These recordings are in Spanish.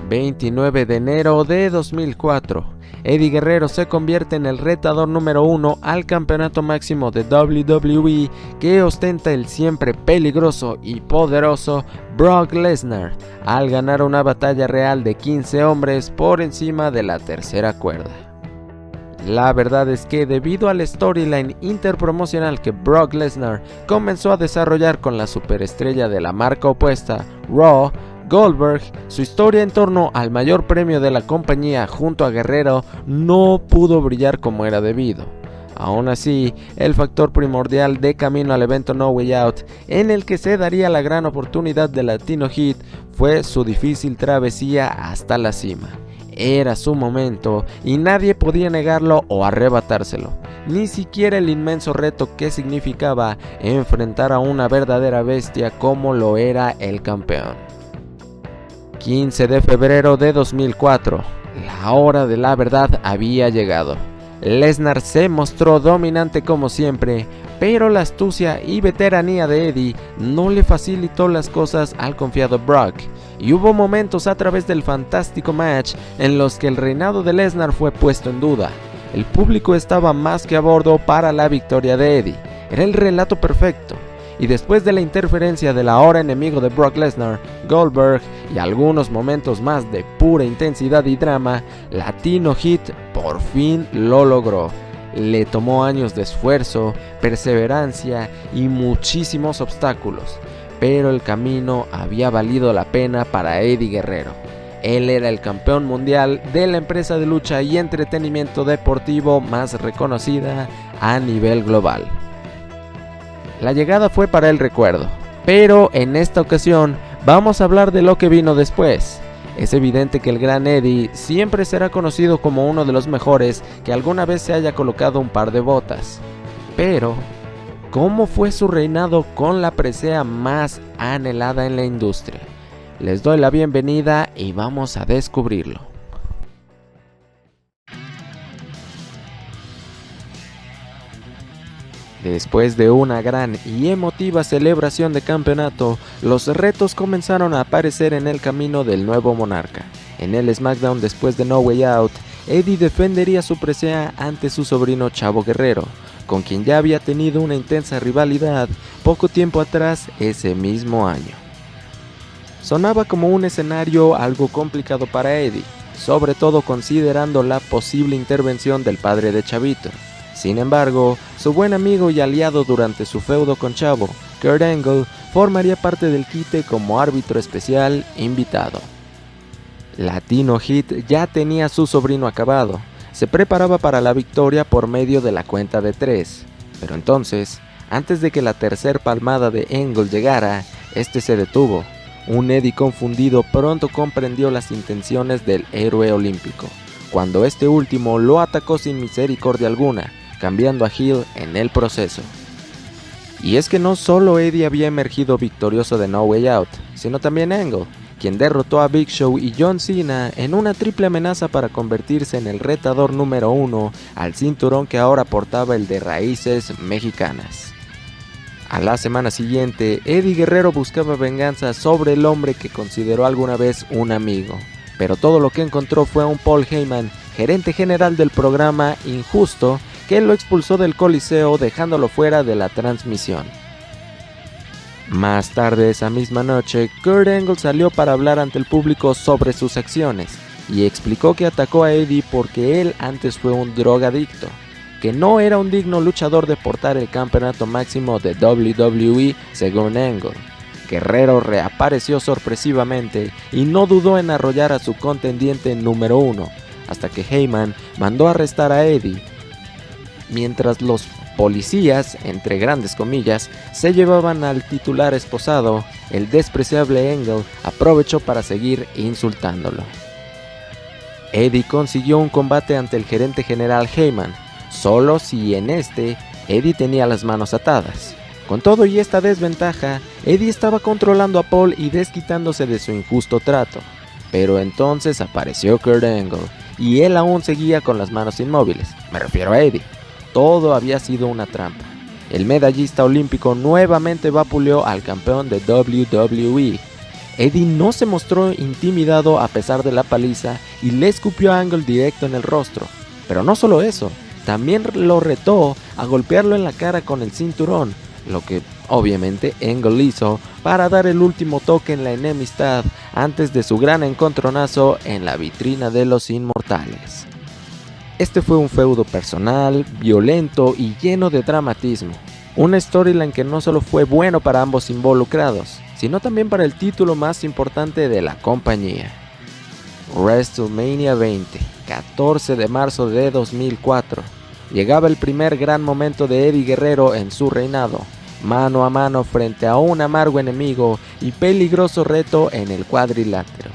29 de enero de 2004, Eddie Guerrero se convierte en el retador número 1 al campeonato máximo de WWE que ostenta el siempre peligroso y poderoso Brock Lesnar, al ganar una batalla real de 15 hombres por encima de la tercera cuerda. La verdad es que debido al storyline interpromocional que Brock Lesnar comenzó a desarrollar con la superestrella de la marca opuesta, Raw, Goldberg, su historia en torno al mayor premio de la compañía junto a Guerrero no pudo brillar como era debido. Aún así, el factor primordial de camino al evento No Way Out, en el que se daría la gran oportunidad de Latino Heat, fue su difícil travesía hasta la cima. Era su momento y nadie podía negarlo o arrebatárselo, ni siquiera el inmenso reto que significaba enfrentar a una verdadera bestia como lo era el campeón. 15 de febrero de 2004, la hora de la verdad había llegado. Lesnar se mostró dominante como siempre, pero la astucia y veteranía de Eddie no le facilitó las cosas al confiado Brock, y hubo momentos a través del fantástico match en los que el reinado de Lesnar fue puesto en duda. El público estaba más que a bordo para la victoria de Eddie, era el relato perfecto. Y después de la interferencia del ahora enemigo de Brock Lesnar, Goldberg, y algunos momentos más de pura intensidad y drama, Latino Heat por fin lo logró. Le tomó años de esfuerzo, perseverancia y muchísimos obstáculos, pero el camino había valido la pena para Eddie Guerrero. Él era el campeón mundial de la empresa de lucha y entretenimiento deportivo más reconocida a nivel global. La llegada fue para el recuerdo, pero en esta ocasión vamos a hablar de lo que vino después. Es evidente que el gran Eddie siempre será conocido como uno de los mejores que alguna vez se haya colocado un par de botas. Pero, ¿cómo fue su reinado con la presea más anhelada en la industria? Les doy la bienvenida y vamos a descubrirlo. Después de una gran y emotiva celebración de campeonato, los retos comenzaron a aparecer en el camino del nuevo monarca. En el SmackDown después de No Way Out, Eddie defendería su presea ante su sobrino Chavo Guerrero, con quien ya había tenido una intensa rivalidad poco tiempo atrás ese mismo año. Sonaba como un escenario algo complicado para Eddie, sobre todo considerando la posible intervención del padre de Chavito. Sin embargo, su buen amigo y aliado durante su feudo con Chavo, Kurt Angle, formaría parte del quite como árbitro especial invitado. Latino Heat ya tenía a su sobrino acabado, se preparaba para la victoria por medio de la cuenta de 3, pero entonces, antes de que la tercer palmada de Angle llegara, este se detuvo. Un Eddie confundido pronto comprendió las intenciones del héroe olímpico, cuando este último lo atacó sin misericordia alguna, cambiando a heel en el proceso. Y es que no solo Eddie había emergido victorioso de No Way Out, sino también Angle, quien derrotó a Big Show y John Cena en una triple amenaza para convertirse en el retador número 1 al cinturón que ahora portaba el de raíces mexicanas. A la semana siguiente, Eddie Guerrero buscaba venganza sobre el hombre que consideró alguna vez un amigo, pero todo lo que encontró fue a un Paul Heyman, gerente general del programa Injusto, que lo expulsó del Coliseo dejándolo fuera de la transmisión. Más tarde esa misma noche, Kurt Angle salió para hablar ante el público sobre sus acciones y explicó que atacó a Eddie porque él antes fue un drogadicto, que no era un digno luchador de portar el campeonato máximo de WWE según Angle. Guerrero reapareció sorpresivamente y no dudó en arrollar a su contendiente número 1, hasta que Heyman mandó arrestar a Eddie. Mientras los policías, entre grandes comillas, se llevaban al titular esposado, el despreciable Angle aprovechó para seguir insultándolo. Eddie consiguió un combate ante el gerente general Heyman, solo si en este Eddie tenía las manos atadas. Con todo y esta desventaja, Eddie estaba controlando a Paul y desquitándose de su injusto trato. Pero entonces apareció Kurt Angle, y él aún seguía con las manos inmóviles, me refiero a Eddie. Todo había sido una trampa. El medallista olímpico nuevamente vapuleó al campeón de WWE. Eddie no se mostró intimidado a pesar de la paliza y le escupió a Angle directo en el rostro. Pero no solo eso, también lo retó a golpearlo en la cara con el cinturón, lo que obviamente Angle hizo para dar el último toque en la enemistad antes de su gran encontronazo en la vitrina de los inmortales. Este fue un feudo personal, violento y lleno de dramatismo. Una storyline que no solo fue bueno para ambos involucrados, sino también para el título más importante de la compañía. WrestleMania 20, 14 de marzo de 2004. Llegaba el primer gran momento de Eddie Guerrero en su reinado, mano a mano frente a un amargo enemigo y peligroso reto en el cuadrilátero.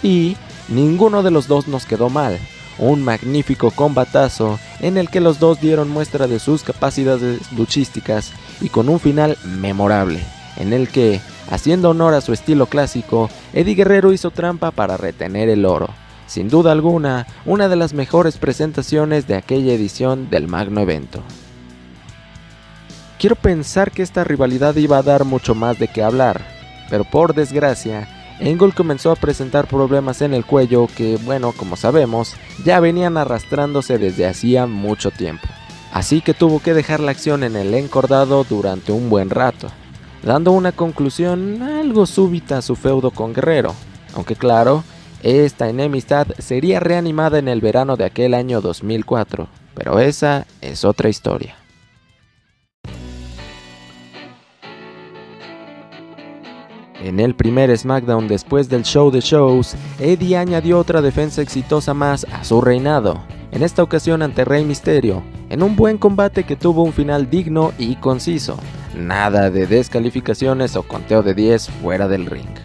Y ninguno de los dos nos quedó mal. Un magnífico combatazo en el que los dos dieron muestra de sus capacidades luchísticas y con un final memorable, en el que, haciendo honor a su estilo clásico, Eddie Guerrero hizo trampa para retener el oro. Sin duda alguna, una de las mejores presentaciones de aquella edición del magno evento. Quiero pensar que esta rivalidad iba a dar mucho más de qué hablar, pero por desgracia, Angle comenzó a presentar problemas en el cuello que, bueno, como sabemos, ya venían arrastrándose desde hacía mucho tiempo. Así que tuvo que dejar la acción en el encordado durante un buen rato, dando una conclusión algo súbita a su feudo con Guerrero, aunque claro, esta enemistad sería reanimada en el verano de aquel año 2004, pero esa es otra historia. En el primer SmackDown después del show de shows, Eddie añadió otra defensa exitosa más a su reinado, en esta ocasión ante Rey Mysterio, en un buen combate que tuvo un final digno y conciso, nada de descalificaciones o conteo de 10 fuera del ring.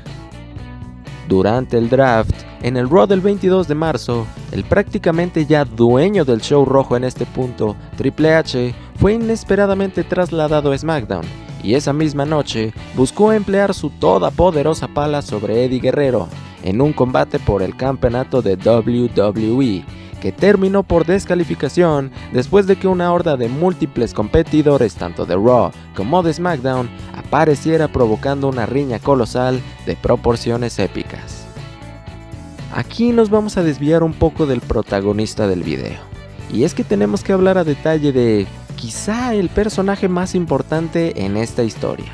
Durante el draft, en el Raw del 22 de marzo, el prácticamente ya dueño del show rojo en este punto, Triple H, fue inesperadamente trasladado a SmackDown, y esa misma noche buscó emplear su todopoderosa pala sobre Eddie Guerrero, en un combate por el campeonato de WWE, que terminó por descalificación después de que una horda de múltiples competidores tanto de Raw como de SmackDown apareciera provocando una riña colosal de proporciones épicas. Aquí nos vamos a desviar un poco del protagonista del video, y es que tenemos que hablar a detalle de quizá el personaje más importante en esta historia.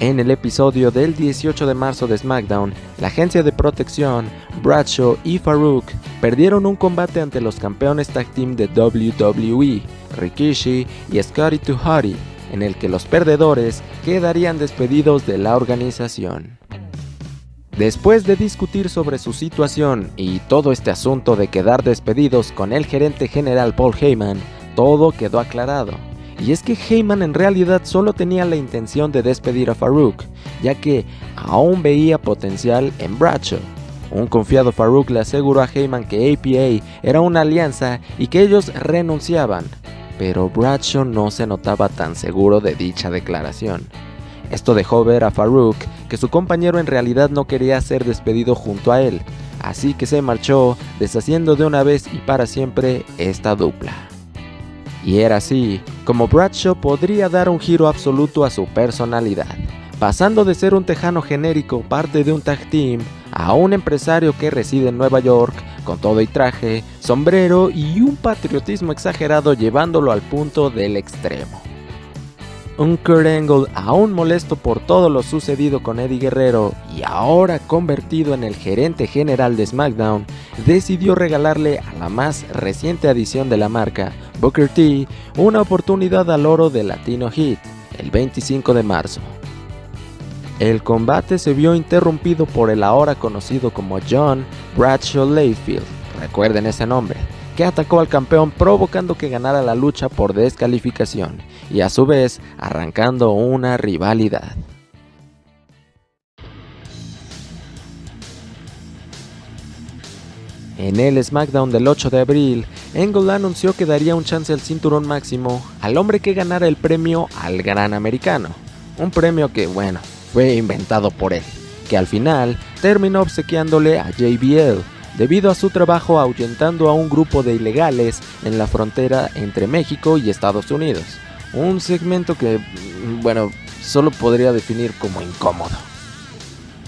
En el episodio del 18 de marzo de SmackDown, la agencia de protección, Bradshaw y Farouk perdieron un combate ante los campeones tag team de WWE, Rikishi y Scotty 2 Hotty, en el que los perdedores quedarían despedidos de la organización. Después de discutir sobre su situación y todo este asunto de quedar despedidos con el gerente general Paul Heyman, todo quedó aclarado, y es que Heyman en realidad solo tenía la intención de despedir a Farouk, ya que aún veía potencial en Bradshaw. Un confiado Farouk le aseguró a Heyman que APA era una alianza y que ellos renunciaban, pero Bradshaw no se notaba tan seguro de dicha declaración. Esto dejó ver a Farouk que su compañero en realidad no quería ser despedido junto a él, así que se marchó deshaciendo de una vez y para siempre esta dupla. Y era así como Bradshaw podría dar un giro absoluto a su personalidad, pasando de ser un tejano genérico parte de un tag team a un empresario que reside en Nueva York con todo y traje, sombrero y un patriotismo exagerado llevándolo al punto del extremo. Un Kurt Angle aún molesto por todo lo sucedido con Eddie Guerrero y ahora convertido en el gerente general de SmackDown, decidió regalarle a la más reciente adición de la marca, Booker T, una oportunidad al oro de Latino Heat, el 25 de marzo. El combate se vio interrumpido por el ahora conocido como John Bradshaw Layfield, recuerden ese nombre, que atacó al campeón provocando que ganara la lucha por descalificación y a su vez arrancando una rivalidad. En el SmackDown del 8 de abril, Angle anunció que daría un chance al cinturón máximo al hombre que ganara el premio al Gran Americano, un premio que, bueno, fue inventado por él, que al final terminó obsequiándole a JBL, debido a su trabajo ahuyentando a un grupo de ilegales en la frontera entre México y Estados Unidos. Un segmento que, bueno, solo podría definir como incómodo.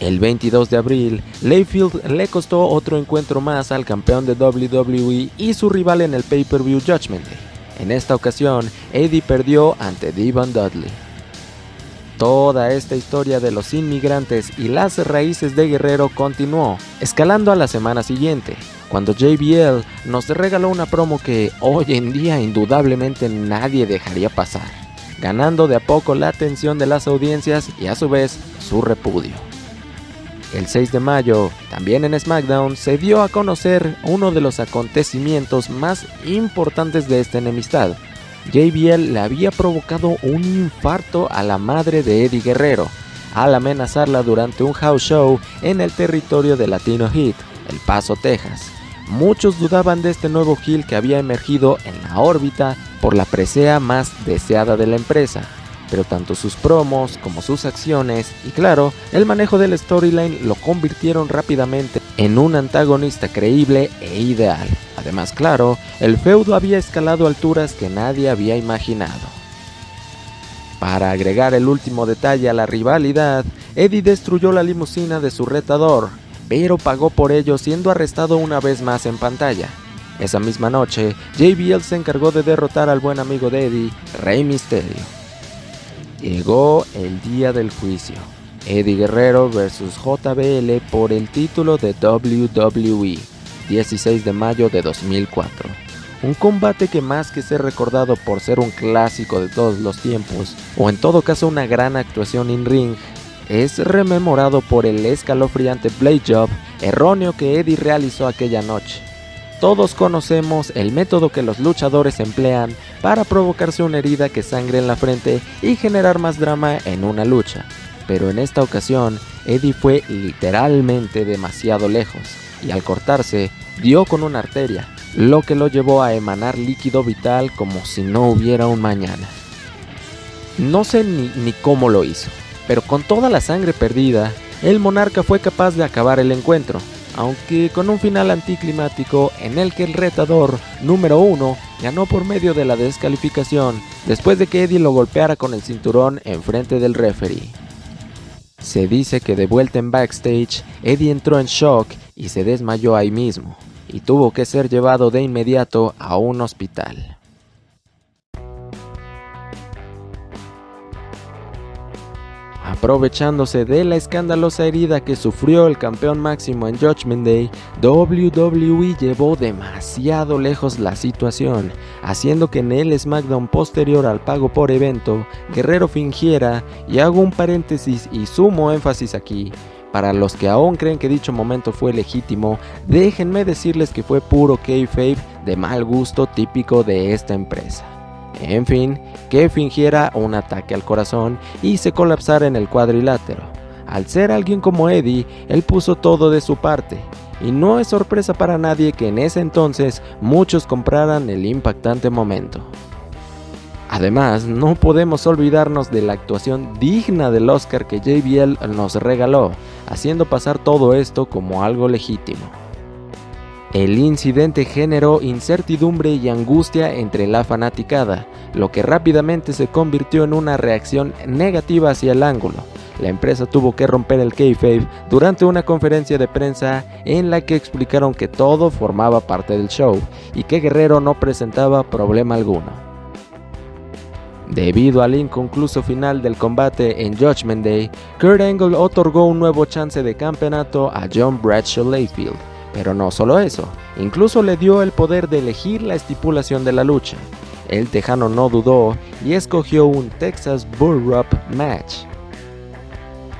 El 22 de abril, Layfield le costó otro encuentro más al campeón de WWE y su rival en el pay-per-view Judgment Day. En esta ocasión, Eddie perdió ante Devon Dudley. Toda esta historia de los inmigrantes y las raíces de Guerrero continuó, escalando a la semana siguiente, cuando JBL nos regaló una promo que hoy en día indudablemente nadie dejaría pasar, ganando de a poco la atención de las audiencias y a su vez su repudio. El 6 de mayo, también en SmackDown, se dio a conocer uno de los acontecimientos más importantes de esta enemistad. JBL le había provocado un infarto a la madre de Eddie Guerrero, al amenazarla durante un house show en el territorio de Latino Heat, El Paso, Texas. Muchos dudaban de este nuevo heel que había emergido en la órbita por la presea más deseada de la empresa, pero tanto sus promos como sus acciones y claro, el manejo del storyline lo convirtieron rápidamente en un antagonista creíble e ideal. Además, claro, el feudo había escalado a alturas que nadie había imaginado. Para agregar el último detalle a la rivalidad, Eddie destruyó la limusina de su retador, pero pagó por ello siendo arrestado una vez más en pantalla. Esa misma noche, JBL se encargó de derrotar al buen amigo de Eddie, Rey Mysterio. Llegó el día del juicio, Eddie Guerrero vs JBL por el título de WWE, 16 de mayo de 2004. Un combate que más que ser recordado por ser un clásico de todos los tiempos, o en todo caso una gran actuación in ring, es rememorado por el escalofriante blade job erróneo que Eddie realizó aquella noche. Todos conocemos el método que los luchadores emplean para provocarse una herida que sangre en la frente y generar más drama en una lucha, pero en esta ocasión Eddie fue literalmente demasiado lejos y al cortarse dio con una arteria, lo que lo llevó a emanar líquido vital como si no hubiera un mañana. No sé ni cómo lo hizo, pero con toda la sangre perdida, el monarca fue capaz de acabar el encuentro, aunque con un final anticlimático en el que el retador número 1 ganó por medio de la descalificación después de que Eddie lo golpeara con el cinturón enfrente del referee. Se dice que de vuelta en backstage, Eddie entró en shock y se desmayó ahí mismo, y tuvo que ser llevado de inmediato a un hospital. Aprovechándose de la escandalosa herida que sufrió el campeón máximo en Judgment Day, WWE llevó demasiado lejos la situación, haciendo que en el SmackDown posterior al pago por evento, Guerrero fingiera, y hago un paréntesis y sumo énfasis aquí, para los que aún creen que dicho momento fue legítimo, déjenme decirles que fue puro kayfabe de mal gusto típico de esta empresa. En fin, que fingiera un ataque al corazón y se colapsara en el cuadrilátero. Al ser alguien como Eddie, él puso todo de su parte, y no es sorpresa para nadie que en ese entonces muchos compraran el impactante momento. Además, no podemos olvidarnos de la actuación digna del Oscar que JBL nos regaló, haciendo pasar todo esto como algo legítimo. El incidente generó incertidumbre y angustia entre la fanaticada, lo que rápidamente se convirtió en una reacción negativa hacia el ángulo. La empresa tuvo que romper el kayfabe durante una conferencia de prensa en la que explicaron que todo formaba parte del show y que Guerrero no presentaba problema alguno. Debido al inconcluso final del combate en Judgment Day, Kurt Angle otorgó un nuevo chance de campeonato a John Bradshaw Layfield. Pero no solo eso, incluso le dio el poder de elegir la estipulación de la lucha. El tejano no dudó y escogió un Texas Bull Rope Match.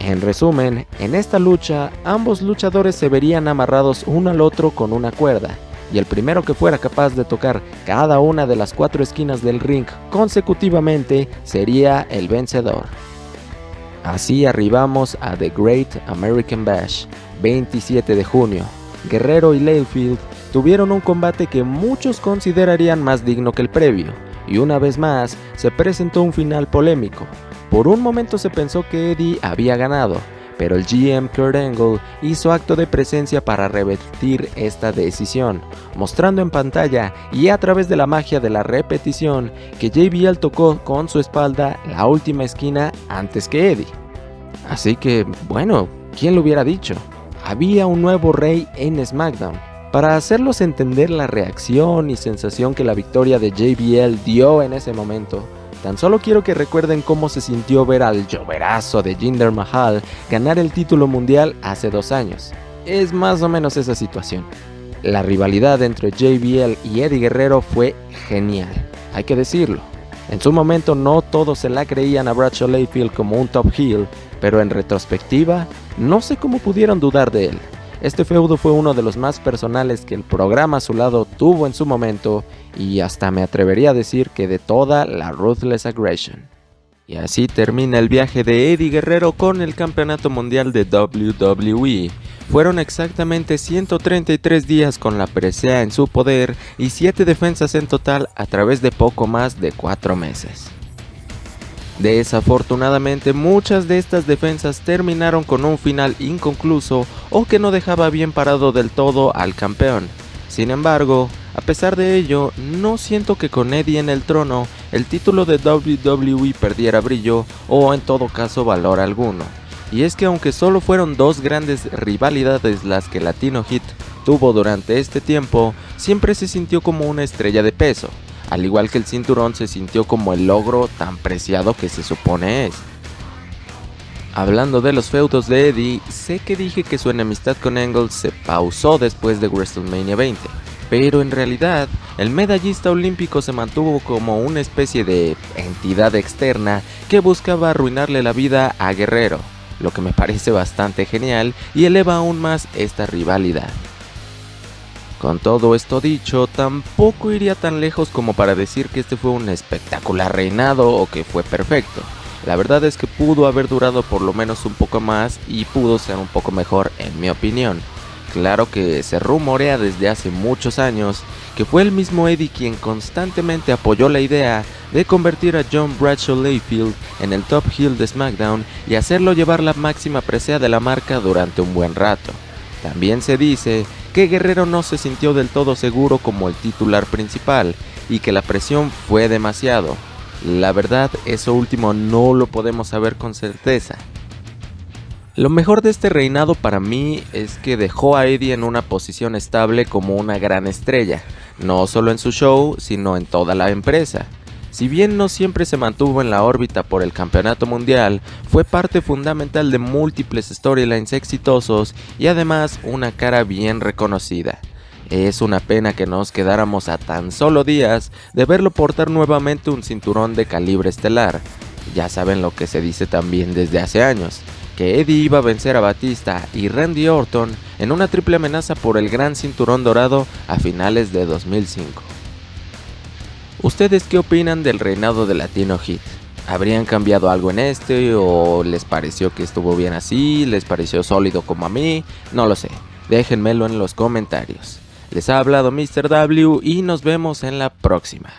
En resumen, en esta lucha, ambos luchadores se verían amarrados uno al otro con una cuerda, y el primero que fuera capaz de tocar cada una de las 4 esquinas del ring consecutivamente sería el vencedor. Así arribamos a The Great American Bash, 27 de junio. Guerrero y Layfield tuvieron un combate que muchos considerarían más digno que el previo, y una vez más se presentó un final polémico. Por un momento se pensó que Eddie había ganado, pero el GM Kurt Angle hizo acto de presencia para revertir esta decisión, mostrando en pantalla y a través de la magia de la repetición que JBL tocó con su espalda la última esquina antes que Eddie. Así que, bueno, ¿Quién lo hubiera dicho? Había un nuevo rey en SmackDown. Para hacerlos entender la reacción y sensación que la victoria de JBL dio en ese momento, tan solo quiero que recuerden cómo se sintió ver al lloverazo de Jinder Mahal ganar el título mundial hace 2 años. Es más o menos esa situación. La rivalidad entre JBL y Eddie Guerrero fue genial, hay que decirlo. En su momento no todos se la creían a Bradshaw Layfield como un top heel, pero en retrospectiva, no sé cómo pudieron dudar de él. Este feudo fue uno de los más personales que el programa a su lado tuvo en su momento, y hasta me atrevería a decir que de toda la Ruthless Aggression. Y así termina el viaje de Eddie Guerrero con el campeonato mundial de WWE. Fueron exactamente 133 días con la presea en su poder y 7 defensas en total a través de poco más de 4 meses. Desafortunadamente, muchas de estas defensas terminaron con un final inconcluso o que no dejaba bien parado del todo al campeón. Sin embargo, a pesar de ello, no siento que con Eddie en el trono, el título de WWE perdiera brillo o en todo caso valor alguno. Y es que aunque solo fueron 2 grandes rivalidades las que Latino Heat tuvo durante este tiempo, siempre se sintió como una estrella de peso. Al igual que el cinturón se sintió como el logro tan preciado que se supone es. Hablando de los feudos de Eddie, sé que dije que su enemistad con Angle se pausó después de WrestleMania 20, pero en realidad el medallista olímpico se mantuvo como una especie de entidad externa que buscaba arruinarle la vida a Guerrero, lo que me parece bastante genial y eleva aún más esta rivalidad. Con todo esto dicho, tampoco iría tan lejos como para decir que este fue un espectacular reinado o que fue perfecto. La verdad es que pudo haber durado por lo menos un poco más y pudo ser un poco mejor en mi opinión. Claro que se rumorea desde hace muchos años que fue el mismo Eddie quien constantemente apoyó la idea de convertir a John Bradshaw Layfield en el top heel de SmackDown y hacerlo llevar la máxima presea de la marca durante un buen rato. También se dice que Guerrero no se sintió del todo seguro como el titular principal y que la presión fue demasiado. La verdad, eso último no lo podemos saber con certeza. Lo mejor de este reinado para mí es que dejó a Eddie en una posición estable como una gran estrella, no solo en su show, sino en toda la empresa. Si bien no siempre se mantuvo en la órbita por el campeonato mundial, fue parte fundamental de múltiples storylines exitosos y además una cara bien reconocida. Es una pena que nos quedáramos a tan solo días de verlo portar nuevamente un cinturón de calibre estelar. Ya saben lo que se dice también desde hace años, que Eddie iba a vencer a Batista y Randy Orton en una triple amenaza por el gran cinturón dorado a finales de 2005. ¿Ustedes qué opinan del reinado de Latino Heat? ¿Habrían cambiado algo en este o les pareció que estuvo bien así? ¿Les pareció sólido como a mí? No lo sé, déjenmelo en los comentarios. Les ha hablado Mr. W y nos vemos en la próxima.